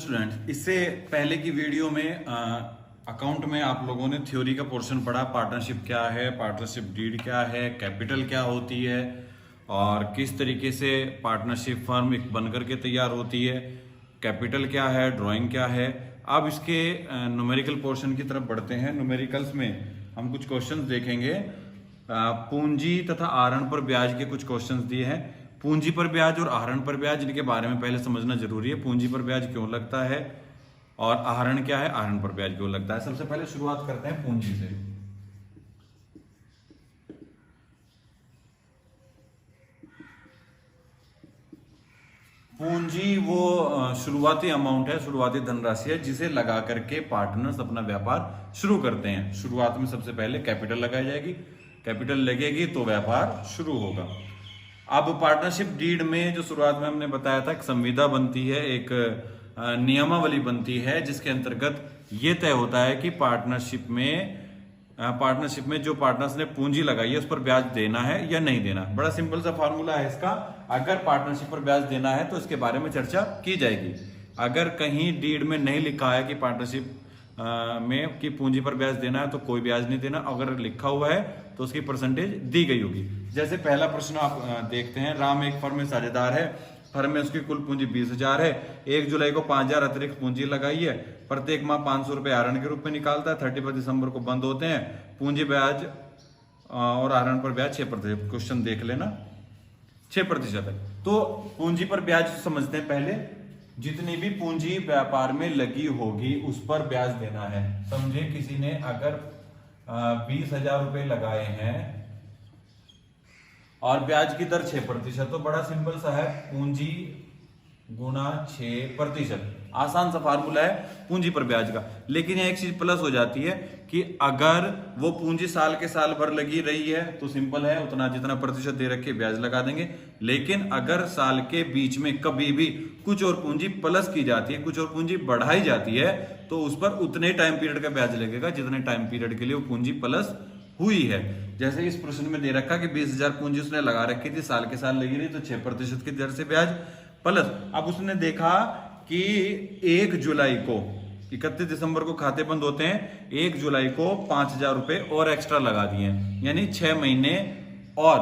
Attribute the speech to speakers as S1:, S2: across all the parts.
S1: Student, इससे पहले की वीडियो में अकाउंट में आप लोगों ने थ्योरी का पोर्शन पढ़ा। पार्टनरशिप क्या है, पार्टनरशिप डीड क्या है, कैपिटल क्या होती है और किस तरीके से पार्टनरशिप फर्म एक बनकर के तैयार होती है, कैपिटल क्या है, ड्राइंग क्या है। अब इसके न्यूमेरिकल पोर्शन की तरफ बढ़ते हैं। न्यूमेरिकल्स में हम कुछ क्वेश्चंस देखेंगे। पूंजी तथा आहरण पर ब्याज के कुछ क्वेश्चंस दिए हैं। पूंजी पर ब्याज और आहरण पर ब्याज, इनके बारे में पहले समझना जरूरी है। पूंजी पर ब्याज क्यों लगता है और आहरण क्या है, आहरण पर ब्याज क्यों लगता है। सबसे पहले शुरुआत करते हैं पूंजी से। पूंजी वो शुरुआती अमाउंट है, शुरुआती धनराशि है जिसे लगा करके पार्टनर्स अपना व्यापार शुरू करते हैं। शुरुआत में सबसे पहले कैपिटल लगाई जाएगी, कैपिटल लगेगी तो व्यापार शुरू होगा। अब पार्टनरशिप डीड में जो शुरुआत में हमने बताया था, एक संविदा बनती है, एक नियमावली बनती है जिसके अंतर्गत ये तय होता है कि पार्टनरशिप में जो पार्टनर्स ने पूंजी लगाई है उस पर ब्याज देना है या नहीं देना। बड़ा सिंपल सा फॉर्मूला है इसका। अगर पार्टनरशिप पर ब्याज देना है तो इसके बारे में चर्चा की जाएगी। अगर कहीं डीड में नहीं लिखा है कि पार्टनरशिप में कि पूंजी पर ब्याज देना है तो कोई ब्याज नहीं देना। अगर लिखा हुआ है तो उसकी परसेंटेज दी गई होगी। जैसे पहला प्रश्न आप देखते हैं। राम एक फर्म में साझेदार है, फर्म में उसकी कुल पूंजी 20,000 है। 1 जुलाई को 5,000 अतिरिक्त पूंजी लगाई है। प्रत्येक माह 500 रुपए आहरण के रूप में निकालता है। 31 दिसंबर को बंद होते हैं। पूंजी ब्याज और आहरण पर ब्याज 6%। क्वेश्चन देख लेना, 6% है। तो पूंजी पर ब्याज समझते हैं पहले। जितनी भी पूंजी व्यापार में लगी होगी उस पर ब्याज देना है। समझे किसी ने अगर 20,000 रुपए लगाए हैं और ब्याज की दर 6%, तो बड़ा सिंपल सा है, पूंजी गुना 6%। आसान सा फार्मूला है पूंजी पर ब्याज का। लेकिन यह एक चीज प्लस हो जाती है कि अगर वो पूंजी साल के साल भर लगी रही है तो सिंपल है, उतना जितना प्रतिशत दे रखे ब्याज लगा देंगे। लेकिन अगर साल के बीच में कभी भी कुछ और पूंजी प्लस की जाती है, कुछ और पूंजी बढ़ाई जाती है, तो उस पर उतने टाइम पीरियड का ब्याज लगेगा जितने टाइम पीरियड के लिए वो पूंजी प्लस हुई है। जैसे इस प्रश्न में दे रखा कि 20,000 पूंजी उसने लगा रखी थी, साल के साल लगी रही, तो 6% की दर से ब्याज प्लस। अब उसने देखा कि 1 जुलाई को 31 दिसंबर को खाते बंद होते हैं, 1 जुलाई को 5,000 रुपए और एक्स्ट्रा लगा दिए, यानी 6 महीने और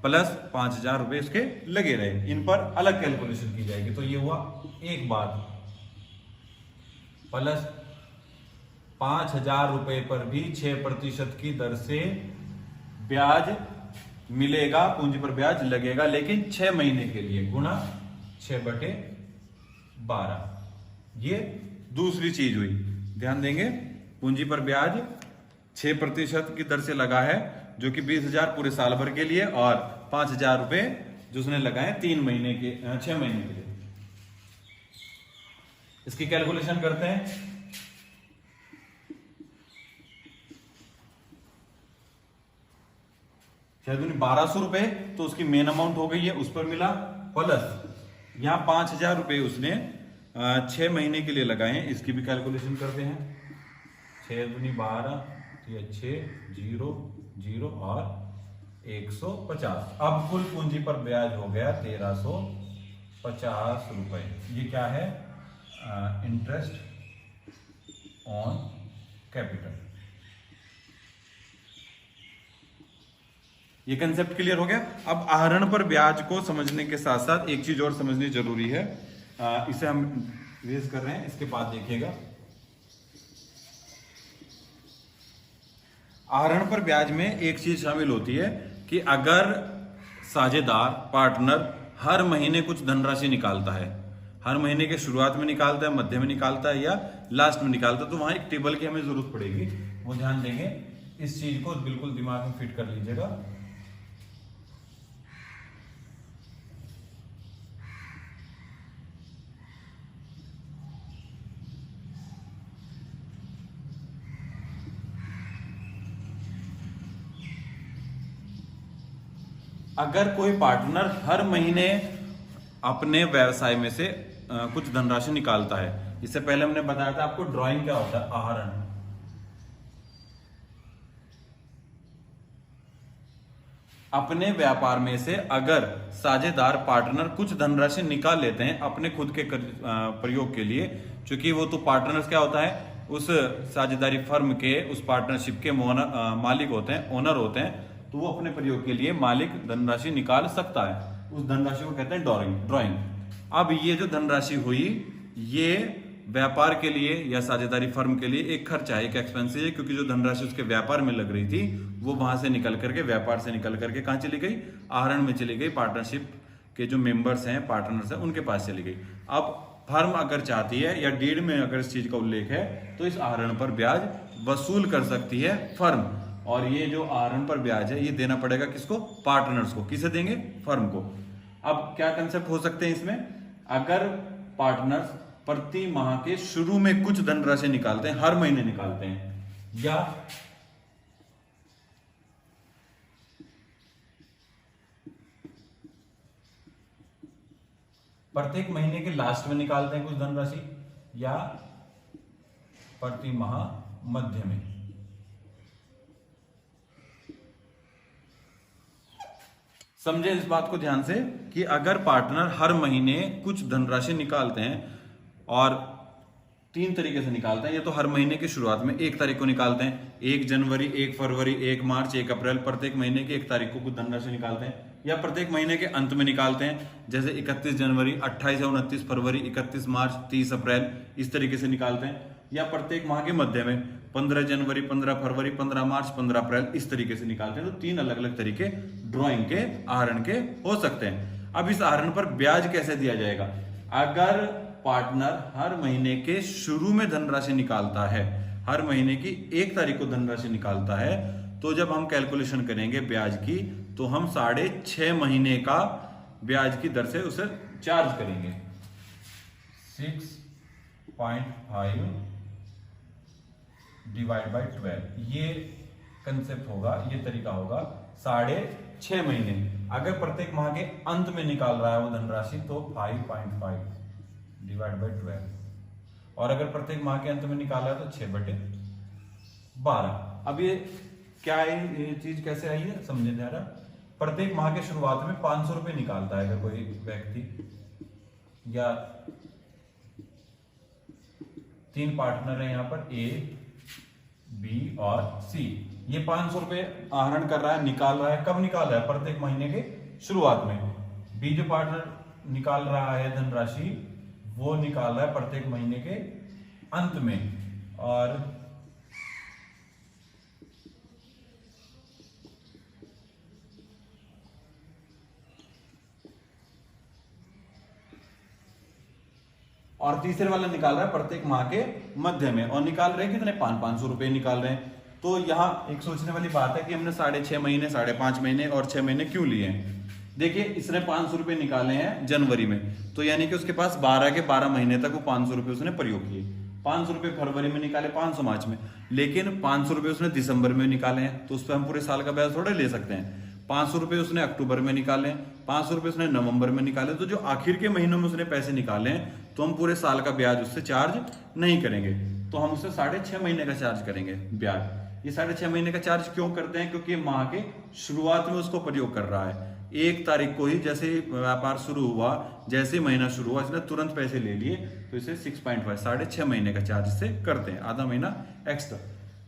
S1: प्लस 5,000 रुपए इसके लगे रहे। इन पर अलग कैलकुलेशन की जाएगी। तो ये हुआ एक बात, प्लस 5,000 रुपए पर भी 6% की दर से ब्याज मिलेगा, पूंजी पर ब्याज लगेगा, लेकिन 6 महीने के लिए, गुणा 6/12। ये दूसरी चीज हुई, ध्यान देंगे। पूंजी पर ब्याज 6% की दर से लगा है, जो कि 20,000 पूरे साल भर के लिए, और 5,000 रुपए जो उसने लगाए 6 महीने के लिए। इसकी कैलकुलेशन करते हैं। शायद 1,200 रुपए तो उसकी मेन अमाउंट हो गई है, उस पर मिला, प्लस यहां 5,000 रुपए उसने 6 महीने के लिए लगाए हैं। इसकी भी कैलकुलेशन करते हैं। 6 दूनी 12, 6 0 0 और 150। अब कुल पूंजी पर ब्याज हो गया 1,350 रुपए। ये क्या है? Interest on capital. ये कंसेप्ट क्लियर हो गया। अब आहरण पर ब्याज को समझने के साथ साथ एक चीज और समझनी जरूरी है। इसे हम रेज कर रहे हैं, इसके बाद देखिएगा। आहरण पर ब्याज में एक चीज शामिल होती है कि अगर साझेदार पार्टनर हर महीने कुछ धनराशि निकालता है, हर महीने के शुरुआत में निकालता है, मध्य में निकालता है या लास्ट में निकालता है, तो वहां एक टेबल की हमें जरूरत पड़ेगी। वो ध्यान देंगे, इस चीज को बिल्कुल दिमाग में फिट कर लीजिएगा। अगर कोई पार्टनर हर महीने अपने व्यवसाय में से कुछ धनराशि निकालता है, इससे पहले हमने बताया था आपको ड्राइंग क्या होता है, आहरण। अपने व्यापार में से अगर साझेदार पार्टनर कुछ धनराशि निकाल लेते हैं अपने खुद के प्रयोग के लिए, क्योंकि वो तो पार्टनर्स क्या होता है, उस साझेदारी फर्म के, उस पार्टनरशिप के मालिक होते हैं, ओनर होते हैं, तो वो अपने प्रयोग के लिए मालिक धनराशि निकाल सकता है। उस धनराशि को कहते हैं ड्रॉइंग। अब ये जो धनराशि हुई, ये व्यापार के लिए या साझेदारी फर्म के लिए एक खर्चा है, एक एक्सपेंसिव है, क्योंकि जो धनराशि उसके व्यापार में लग रही थी वो वहां से निकल करके, व्यापार से निकल करके कहां चली गई, आहरण में चली गई, पार्टनरशिप के जो मेंबर्स हैं, पार्टनर्स हैं, उनके पास चली गई। अब फर्म अगर चाहती है या डीड में अगर इस चीज का उल्लेख है तो इस आहरण पर ब्याज वसूल कर सकती है फर्म, और ये जो आहरण पर ब्याज है ये देना पड़ेगा किसको, पार्टनर्स को। किसे देंगे, फर्म को। अब क्या कंसेप्ट हो सकते हैं इसमें, अगर पार्टनर्स प्रति माह के शुरू में कुछ धनराशि निकालते हैं, हर महीने निकालते हैं, या प्रत्येक महीने के लास्ट में निकालते हैं कुछ धनराशि, या प्रति माह मध्य में। समझे इस बात को ध्यान से कि अगर पार्टनर हर महीने कुछ धनराशि निकालते हैं, और 3 तरीके से निकालते हैं, या तो हर महीने की शुरुआत में 1 तारीख को निकालते हैं, 1 जनवरी, 1 फरवरी, 1 मार्च, 1 अप्रैल, प्रत्येक महीने की 1 तारीख को कुछ धनराशि निकालते हैं, या प्रत्येक महीने के अंत में निकालते हैं, जैसे 31 जनवरी, 28 या 29 फरवरी, 31 मार्च, 30 अप्रैल, इस तरीके से निकालते हैं, या प्रत्येक माह के मध्य में 15 जनवरी, 15 फरवरी, 15 मार्च, 15 अप्रैल, इस तरीके से निकालते हैं। तो 3 अलग अलग तरीके ड्रॉइंग के, आहरण के हो सकते हैं। अब इस आहरण पर ब्याज कैसे दिया जाएगा, अगर पार्टनर हर महीने के शुरू में धनराशि निकालता है, हर महीने की 1 तारीख को धनराशि निकालता है, तो जब हम कैलकुलेशन करेंगे ब्याज की, तो हम 6.5 महीने का ब्याज की दर से उसे चार्ज करेंगे। 6.5 डिवाइड बाई 12, ये कंसेप्ट होगा, ये तरीका होगा। 6.5 महीने, अगर प्रत्येक माह के अंत में निकाल रहा है वो धनराशि, तो 5.5 डिवाइड बाई 12, और अगर प्रत्येक माह के अंत में निकाला है तो 6/12। अब ये क्या है, ये चीज कैसे आई है समझे जरा। प्रत्येक माह के शुरुआत में 500 रुपए निकालता है अगर कोई व्यक्ति, या 3 पार्टनर है यहां पर, ए, बी और सी, ये 500 रुपए आहरण कर रहा है, निकाल रहा है। कब निकाल रहा है, प्रत्येक महीने के शुरुआत में। बी जो पार्टनर निकाल रहा है धनराशि, वो निकाल रहा है प्रत्येक महीने के अंत में, और तीसरे वाला निकाल रहा है प्रत्येक माह के मध्य में, और निकाल रहे हैं कितने, 500 रुपए निकाल रहे हैं। तो यहां एक सोचने वाली बात है कि हमने 6.5 महीने, 5.5 महीने और 6 महीने क्यों लिए हैं। देखिए, इसने 500 रुपए निकाले हैं जनवरी में, तो यानी कि उसके पास 12 के 12 महीने तक वो 500 रुपए उसने प्रयोग किए। 500 रुपए फरवरी में निकाले, 500 मार्च में, लेकिन 500 रुपए उसने दिसंबर में निकाले हैं, तो उस पर हम पूरे साल का ब्याज थोड़े ले सकते हैं। 500 रुपए उसने अक्टूबर में निकाले, 500 रुपए उसने नवंबर में निकाले, तो जो आखिर के महीनों में उसने पैसे निकाले हैं, तो हम पूरे साल का ब्याज उससे चार्ज नहीं करेंगे, तो हम उससे 6.5 महीने का चार्ज करेंगे ब्याज। ये 6.5 महीने का चार्ज क्यों करते हैं, क्योंकि माह के शुरुआत में उसको प्रयोग कर रहा है। 1 तारीख को ही जैसे ही व्यापार शुरू हुआ, जैसे ही महीना शुरू हुआ, इसने तुरंत पैसे ले लिए, तो इसे 6.5 6.5 महीने का चार्ज से करते हैं, आधा महीना एक्स्ट्रा।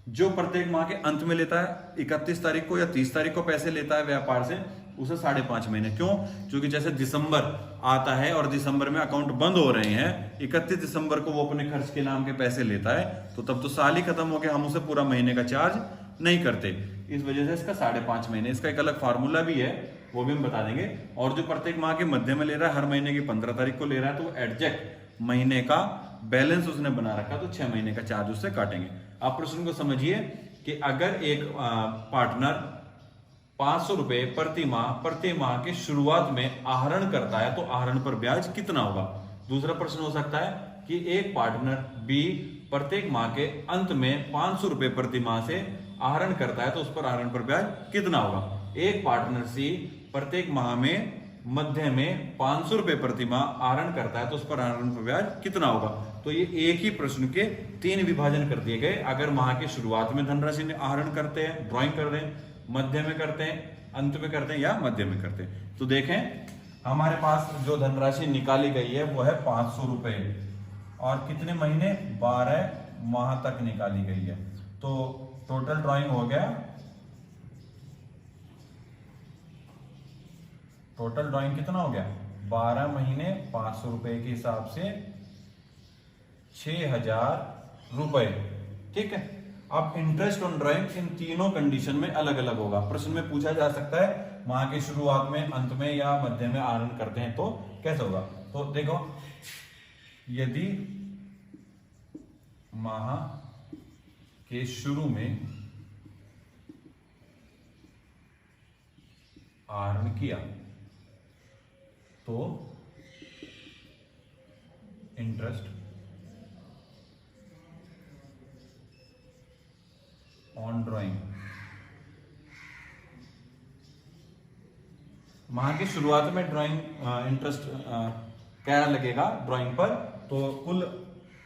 S1: जो प्रत्येक माह के अंत में लेता है, 31 तारीख को या 30 तारीख को पैसे लेता है व्यापार से, उसे 5.5 महीने। क्यों, क्योंकि जैसे दिसंबर आता है और दिसंबर में अकाउंट बंद हो रहे हैं, 31 दिसंबर को वो अपने खर्च के नाम के पैसे लेता है, तो तब तो साल ही खत्म हो गया, हम उसे पूरा महीने का चार्ज नहीं करते। इस वजह से इसका 5.5 महीने। इसका एक अलग फार्मूला भी है, वो भी हम बता देंगे। और जो प्रत्येक माह के मध्य में ले रहा है, हर महीने की 15 तारीख को ले रहा है, तो एग्जैक्ट महीने का बैलेंस उसने बना रखा, तो 6 महीने का चार्ज उससे काटेंगे। आप प्रश्न को समझिए कि अगर एक पार्टनर 500 रुपए प्रति माह के शुरुआत में आहरण करता है, तो आहरण पर ब्याज कितना होगा। दूसरा प्रश्न हो सकता है कि एक पार्टनर बी प्रत्येक माह के अंत में 500 रुपए प्रति माह से आहरण करता है, तो उस पर आहरण पर ब्याज कितना होगा। एक पार्टनर सी प्रत्येक माह में मध्य में 500 रुपए प्रति माह आहरण करता है, तो उस पर आहरण पर ब्याज कितना होगा। तो ये एक ही प्रश्न के 3 विभाजन कर दिए गए। अगर माह के शुरुआत में धनराशि आहरण करते हैं, ड्रॉइंग कर रहे हैं, मध्य में करते हैं, अंत में करते हैं या मध्य में करते हैं। तो देखें हमारे पास जो धनराशि निकाली गई है वो है 500 रुपए, और कितने महीने, 12 माह तक निकाली गई है। तो टोटल ड्राइंग हो गया, टोटल ड्राइंग कितना हो गया, 12 महीने 500 रुपए के हिसाब से 6000 रुपए। ठीक है, अब इंटरेस्ट ऑन ड्राइंग इन तीनों कंडीशन में अलग अलग होगा। प्रश्न में पूछा जा सकता है माह की शुरुआत में, अंत में या मध्य में आहरण करते हैं तो कैसे होगा। तो देखो, यदि माह के शुरू में आहरण किया तो इंटरेस्ट ऑन ड्राइंग, माह की शुरुआत में ड्राइंग इंटरेस्ट क्या लगेगा ड्राइंग पर, तो कुल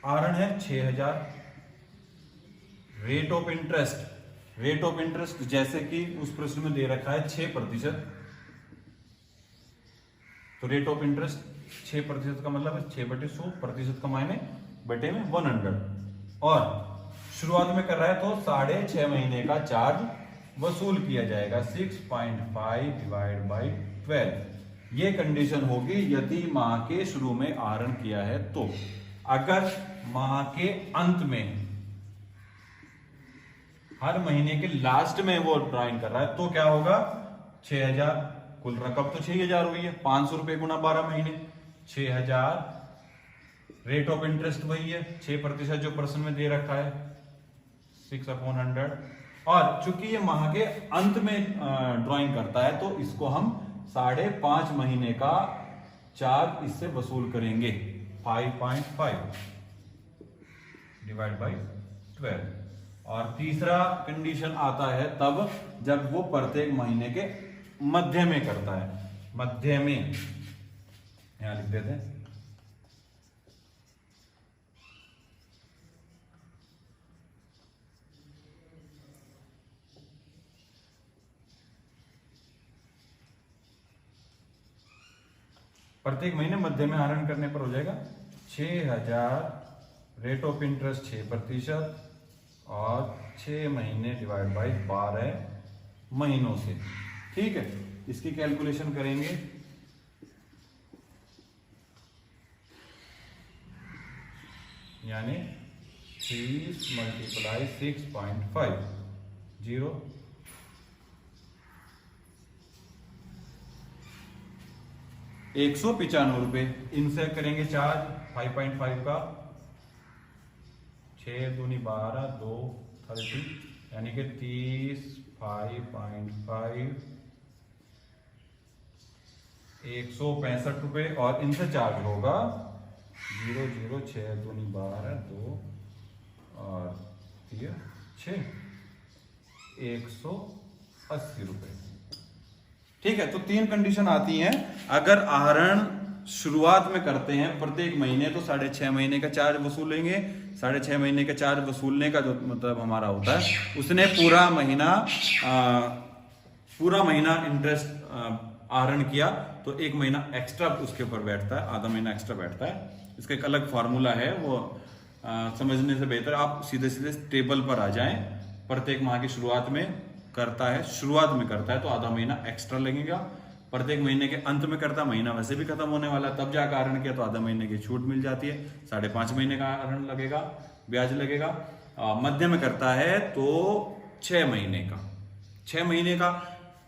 S1: आहरण है 6000। Rate of interest, rate of interest जैसे कि उस प्रश्न में दे रखा है 6%, तो रेट ऑफ इंटरेस्ट 6% का मतलब है 6/100, प्रतिशत का मायने बटे में 100, और शुरुआत में कर रहा है तो 6.5 महीने का चार्ज वसूल किया जाएगा, 6.5 डिवाइड बाई 12। ये कंडीशन होगी यदि माह के शुरू में आहरण किया है तो। अगर माह के अंत में हर महीने के लास्ट में वो ड्राइंग कर रहा है तो क्या होगा, 6000, कुल रकम तो 6000 हुई है, 500 रुपए गुना 12 महीने 6000। रेट ऑफ इंटरेस्ट वही है 6% जो प्रश्न में दे रखा है 6/100, और चूंकि ये माह के अंत में ड्राइंग करता है तो इसको हम 5.5 महीने का चार्ज इससे वसूल करेंगे, 5.5 डिवाइड बाई 12। और तीसरा कंडीशन आता है तब जब वो प्रत्येक महीने के मध्य में करता है, मध्य में यहां लिख देते हैं, प्रत्येक महीने मध्य में आहरण करने पर हो जाएगा 6000, रेट ऑफ इंटरेस्ट 6% और 6 महीने डिवाइड बाई 12 महीनों से। ठीक है, इसकी कैलकुलेशन करेंगे, यानी 30 × 6.5 0 195 रुपए इनसे करेंगे चार्ज 5.5 का, 6 दूनी 12 2 30, यानी कि 30 5.5 165 रुपए, और इनसे चार्ज होगा 0 0 6 दूनी 12 2 और 6 180 रुपए। ठीक है, तो 3 कंडीशन आती हैं। अगर आहरण शुरुआत में करते हैं प्रत्येक महीने तो 6.5 महीने का चार्ज वसूलेंगे। 6.5 महीने का चार्ज वसूलने का जो मतलब हमारा होता है, उसने पूरा महीना इंटरेस्ट आहरण किया तो 1 महीना एक्स्ट्रा उसके ऊपर बैठता है, आधा महीना एक्स्ट्रा बैठता है। इसका एक अलग फॉर्मूला है, वो समझने से बेहतर आप सीधे सीधे टेबल पर आ जाएं। प्रत्येक माह की शुरुआत में करता है, शुरुआत में करता है तो आधा महीना एक्स्ट्रा लगेगा। प्रत्येक महीने के अंत में करता, महीना वैसे भी खत्म होने वाला, तब जाकर आहरण किया तो आधा महीने की छूट मिल जाती है, 5.5 महीने का आहरण लगेगा, ब्याज लगेगा। मध्य में करता है तो 6 महीने का। 6 महीने का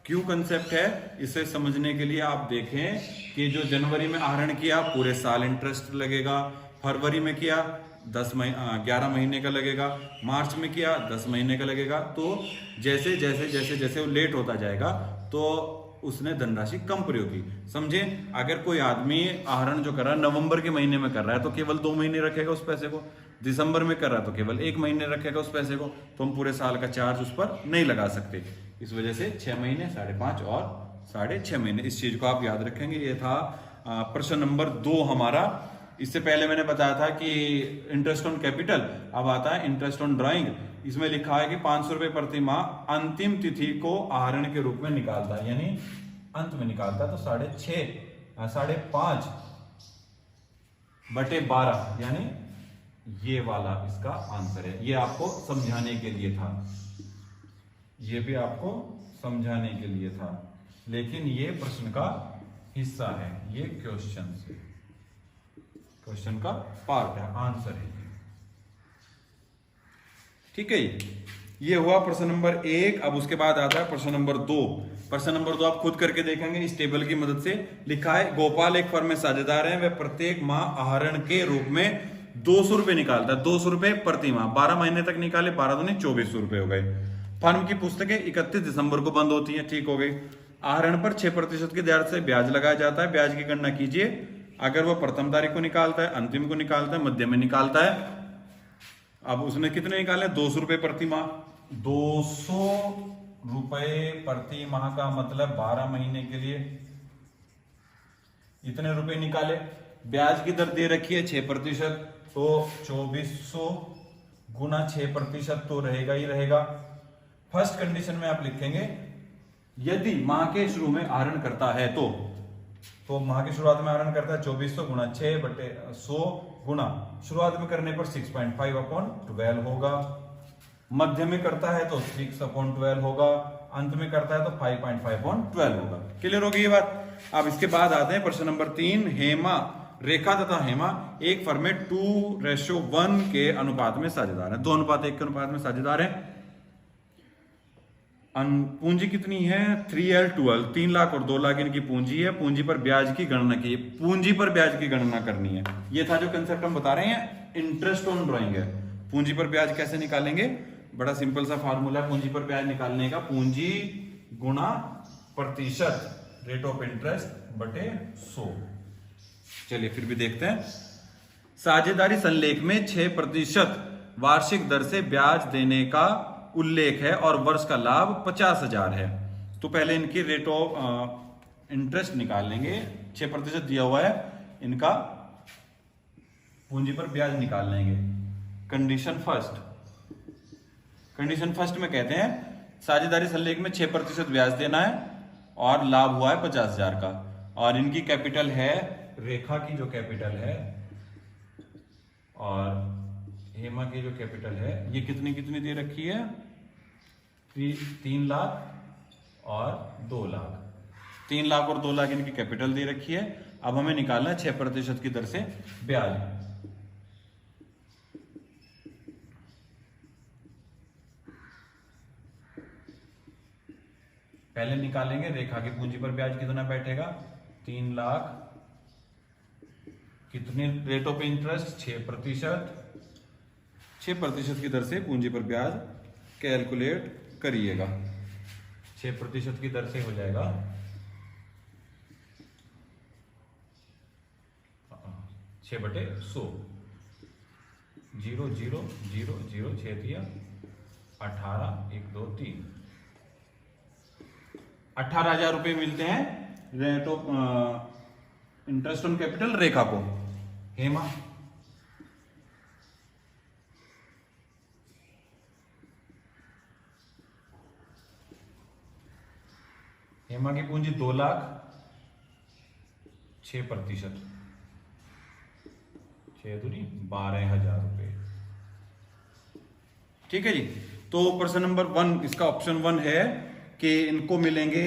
S1: क्यों कंसेप्ट है, इसे समझने के लिए आप देखें कि जो जनवरी में आहरण किया पूरे साल इंटरेस्ट लगेगा, फरवरी में किया 11 महीने का लगेगा, मार्च में किया 10 महीने का लगेगा। तो जैसे जैसे जैसे जैसे वो लेट होता जाएगा तो उसने धनराशि कम प्रयोग की। समझे, अगर कोई आदमी आहरण जो कर रहा है नवंबर के महीने में कर रहा है तो केवल 2 महीने रखेगा उस पैसे को, दिसंबर में कर रहा है तो केवल 1 महीने रखेगा उस पैसे को, तो हम पूरे साल का चार्ज उस पर नहीं लगा सकते। इस वजह से 6 महीने, 5.5 और 6.5 महीने, इस चीज को आप याद रखेंगे। ये था प्रश्न नंबर 2 हमारा। इससे पहले मैंने बताया था कि इंटरेस्ट ऑन कैपिटल, अब आता है इंटरेस्ट ऑन ड्राइंग। इसमें लिखा है कि 500 रुपए प्रति माह अंतिम तिथि को आहरण के रूप में निकालता है, यानी अंत में निकालता है। तो 5.5/12 यानी ये वाला इसका आंसर है। ये आपको समझाने के लिए था, ये भी आपको समझाने के लिए था, लेकिन ये प्रश्न का हिस्सा है, ये क्वेश्चन का पार्ट है, आंसर है। ठीक है, ये हुआ प्रश्न नंबर 1। अब उसके बाद आता है प्रश्न नंबर 2। प्रश्न नंबर 2 आप खुद करके देखेंगे इस टेबल की मदद से। लिखा है गोपाल एक फर्म में साझेदार है, वह प्रत्येक माह आहरण के रूप में 200 रुपए निकालता है। 200 रुपए प्रति माह, 12 महीने तक निकाले, 12 दूनी 2400 रुपए हो गए। फर्म की पुस्तकें 31 दिसंबर को बंद होती हैं, ठीक हो गई। आहरण पर 6% की दर से ब्याज लगाया जाता है। ब्याज की गणना कीजिए। अगर वह प्रथम तारीख को निकालता है, अंतिम को निकालता है, मध्य में निकालता है। अब उसने कितने निकाले? 200 रुपए प्रति माह। 200 रुपए प्रति माह का मतलब 12 महीने के लिए इतने रुपए निकाले। ब्याज की दर दे रखी है 6%, तो 2400 गुना 6% तो रहेगा ही रहेगा। फर्स्ट कंडीशन में आप लिखेंगे यदि माह के शुरू में आहरण करता है तो माह की शुरुआत में आहरण करता है 2400 गुना 6/100 गुना शुरुआत में करने पर 6.5/12 होगा। मध्य में करता है तो 6/12 होगा। अंत में करता है तो 5.5/12 होगा। क्लियर होगी ये बात। अब इसके बाद आते हैं प्रश्न नंबर 3। हेमा, रेखा तथा हेमा एक फर्म में 2:1 के अनुपात में साझेदार है। 2:1 के अनुपात में साझेदार है। पूंजी कितनी है? 3L12, 3 लाख और 2 लाख इनकी पूंजी है। पूंजी पर ब्याज की गणना की, पूंजी पर ब्याज की गणना करनी है। ये था जो कंसेप्ट हम बता रहे हैं, इंटरेस्ट ऑन ड्राइंग है। पूंजी पर ब्याज कैसे निकालेंगे? बड़ा सिंपल सा फार्मूला है पूंजी पर ब्याज निकालने का। पूंजी गुना प्रतिशत, रेट ऑफ इंटरेस्ट बटे 100। चलिए फिर भी देखते हैं। साझेदारी संलेख में 6% वार्षिक दर से ब्याज देने का उल्लेख है और वर्ष का लाभ 50,000 है। तो पहले इनकी रेट ऑफ इंटरेस्ट निकाल लेंगे। 6% दिया हुआ है, इनका पूंजी पर ब्याज निकाल लेंगे। कंडीशन फर्स्ट में कहते हैं साझेदारी संलेख में 6% ब्याज देना है और लाभ हुआ है 50,000 का। और इनकी कैपिटल है, रेखा की जो कैपिटल है और हेमा की जो कैपिटल है, ये कितनी दे रखी है? 3 लाख और 2 लाख। 3 लाख और 2 लाख इनकी कैपिटल दे रखी है। अब हमें निकालना है 6% की दर से ब्याज। पहले निकालेंगे रेखा की पूंजी पर ब्याज कितना बैठेगा? 3 लाख। कितने रेट ऑफ इंटरेस्ट? 6%। 6% की दर से पूंजी पर ब्याज कैलकुलेट करिएगा। 6% की दर से हो जाएगा 6/100। 0 0 0 0 6 दिया 18 1 2 3 18,000 रुपए मिलते हैं rate of interest on capital Rekha को। हेमा, हेमा की पूंजी 2 लाख, 6%, 6 दूनी 12,000 रुपए। ठीक है जी। तो प्रश्न नंबर 1 इसका ऑप्शन 1 है कि इनको मिलेंगे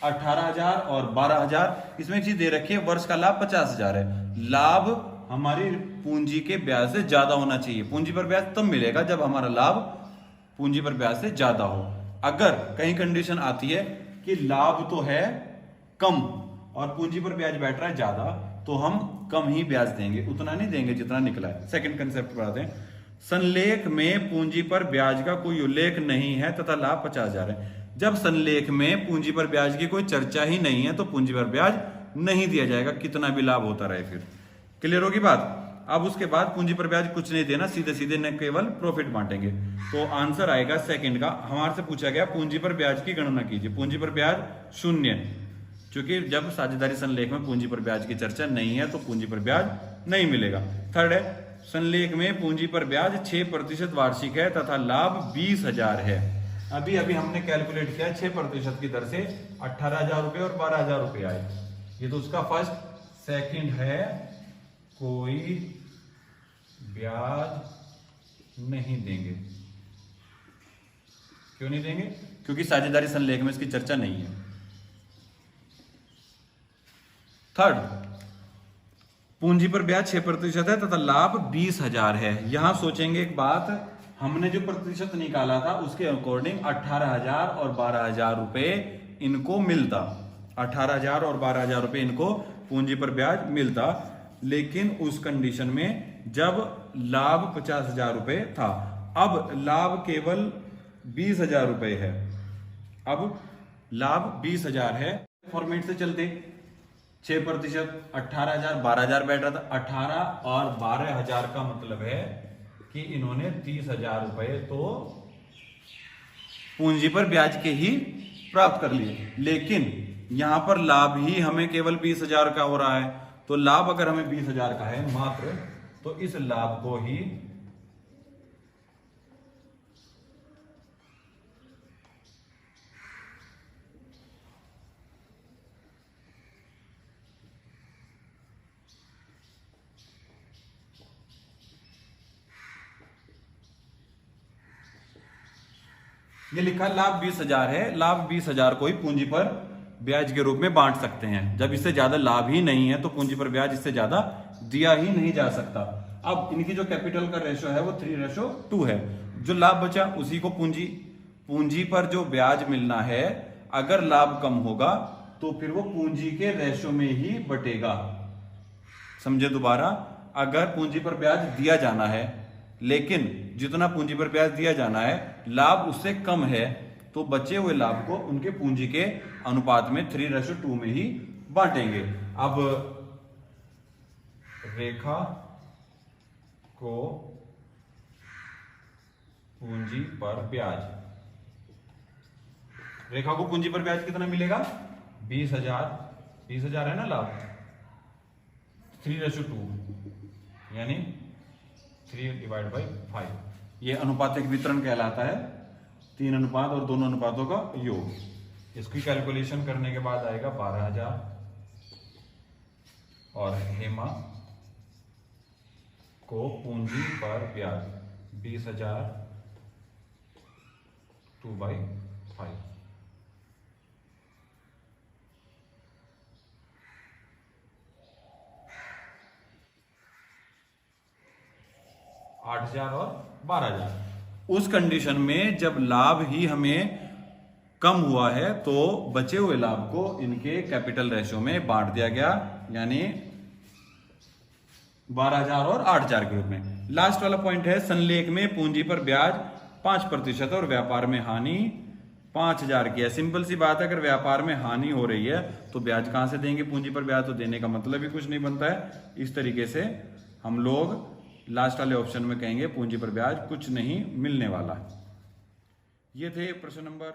S1: 18,000 और 12,000। इसमें एक चीज दे रखी है, वर्ष का लाभ 50,000 है। लाभ हमारी पूंजी के ब्याज से ज्यादा होना चाहिए। पूंजी पर ब्याज तब मिलेगा जब हमारा लाभ पूंजी पर ब्याज से ज्यादा हो। अगर कहीं कंडीशन आती है कि लाभ तो है कम और पूंजी पर ब्याज बैठ रहा है ज्यादा, तो हम कम ही ब्याज देंगे, उतना नहीं देंगे जितना निकला है। सेकंड कंसेप्ट पढ़ाते हैं। संलेख में पूंजी पर ब्याज का कोई उल्लेख नहीं है तथा लाभ 50,000 है। जब संलेख में पूंजी पर ब्याज की कोई चर्चा ही नहीं है तो पूंजी पर ब्याज नहीं दिया जाएगा, कितना भी लाभ होता रहे। फिर क्लियर होगी बात। अब उसके बाद पूंजी पर ब्याज कुछ नहीं देना, सीधे सीधे न केवल प्रॉफिट बांटेंगे। तो आंसर आएगा सेकंड का। हमारे से पूछा गया पूंजी पर ब्याज की गणना कीजिए। पूंजी पर ब्याज 0, क्योंकि जब साझेदारी संलेख में पूंजी पर ब्याज की चर्चा नहीं है तो पूंजी पर ब्याज नहीं मिलेगा। थर्ड है संलेख में पूंजी पर ब्याज 6% वार्षिक है तथा लाभ 20,000 है। अभी अभी हमने कैलकुलेट किया 6% की दर से 18,000 रुपए और 12,000 रुपए आए। ये तो उसका फर्स्ट। सेकंड है कोई ब्याज नहीं देंगे। क्यों नहीं देंगे? क्योंकि साझेदारी संलेख में इसकी चर्चा नहीं है। थर्ड, पूंजी पर ब्याज 6% है तथा लाभ 20,000 है। यहां सोचेंगे एक बात, हमने जो प्रतिशत निकाला था उसके अकॉर्डिंग 18,000 और 12,000 रुपए इनको मिलता। 18,000 और 12,000 रुपए इनको पूंजी पर ब्याज मिलता, लेकिन उस कंडीशन में जब लाभ 50,000 रुपए था। अब लाभ केवल 20,000 रुपए है। अब लाभ 20,000 है। फॉर्मेट से चलते 6%, 18,000, 12,000 बैठ रहा था। 18 और 12,000 का मतलब है कि इन्होंने 30,000 रुपए तो पूंजी पर ब्याज के ही प्राप्त कर लिए, लेकिन यहां पर लाभ ही हमें केवल 20,000 का हो रहा है। तो लाभ अगर हमें 20,000 का है मात्र, तो इस लाभ को ही ये लिखा लाभ 20,000 है। लाभ 20,000 को ही पूंजी पर ब्याज के रूप में बांट सकते हैं। जब इससे ज्यादा लाभ ही नहीं है तो पूंजी पर ब्याज इससे ज्यादा दिया ही नहीं जा सकता। अब इनकी जो कैपिटल का रेशो है वो 3:2 है। जो लाभ बचा उसी को पूंजी पर जो ब्याज मिलना है, अगर लाभ कम होगा तो फिर वो पूंजी के रेशो में ही बटेगा। समझे दोबारा, अगर पूंजी पर ब्याज दिया जाना है लेकिन जितना पूंजी पर ब्याज दिया जाना है लाभ उससे कम है, तो बचे हुए लाभ को उनके पूंजी के अनुपात में 3:2 में ही बांटेंगे। अब रेखा को पूंजी पर ब्याज, रेखा को पूंजी पर ब्याज कितना मिलेगा? 20,000 है ना लाभ, 3:2 यानी 3/5। ये अनुपातिक वितरण कहलाता है, 3 अनुपात और दोनों अनुपातों का योग। इसकी कैलकुलेशन करने के बाद आएगा 12,000 और हेमा को पूंजी पर ब्याज 20,000 2/5। 8,000 और 12,000। उस कंडीशन में जब लाभ ही हमें कम हुआ है तो बचे हुए लाभ को इनके कैपिटल रेशो में बांट दिया गया, यानी 12,000 और 8,000 के रूप में। लास्ट वाला पॉइंट है संलेख में पूंजी पर ब्याज 5% और व्यापार में हानि 5,000 की है। सिंपल सी बात है, अगर व्यापार में हानि हो रही है तो ब्याज कहां से देंगे? पूंजी पर ब्याज तो देने का मतलब ही कुछ नहीं बनता है। इस तरीके से हम लोग लास्ट वाले ऑप्शन में कहेंगे पूंजी पर ब्याज कुछ नहीं मिलने वाला। ये थे प्रश्न नंबर